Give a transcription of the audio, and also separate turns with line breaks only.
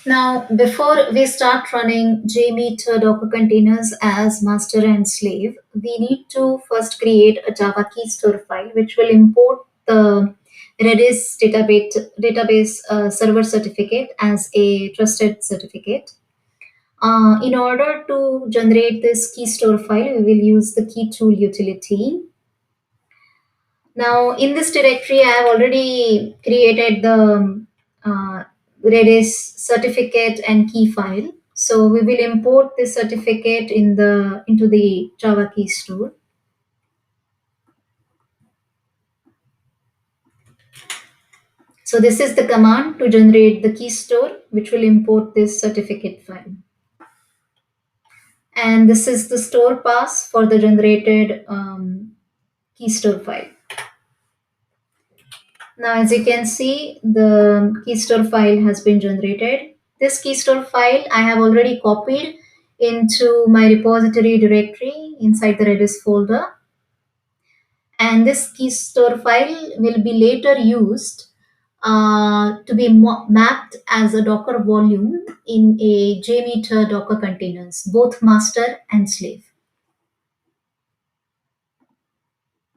Now, before we start running JMeter Docker containers as master and slave, we need to first create a Java Keystore file, which will import the Redis database server certificate as a trusted certificate. In order to generate this Keystore file, we will use the key tool utility. Now, in this directory, I have already created the uh, Redis certificate and key file. So we will import this certificate into the Java key store. So this is the command to generate the key store, which will import this certificate file. And this is the store pass for the generated key store file. Now, as you can see, the Keystore file has been generated. This Keystore file I have already copied into my repository directory inside the Redis folder. And this Keystore file will be later used to be mapped as a Docker volume in a JMeter Docker containers, both master and slave.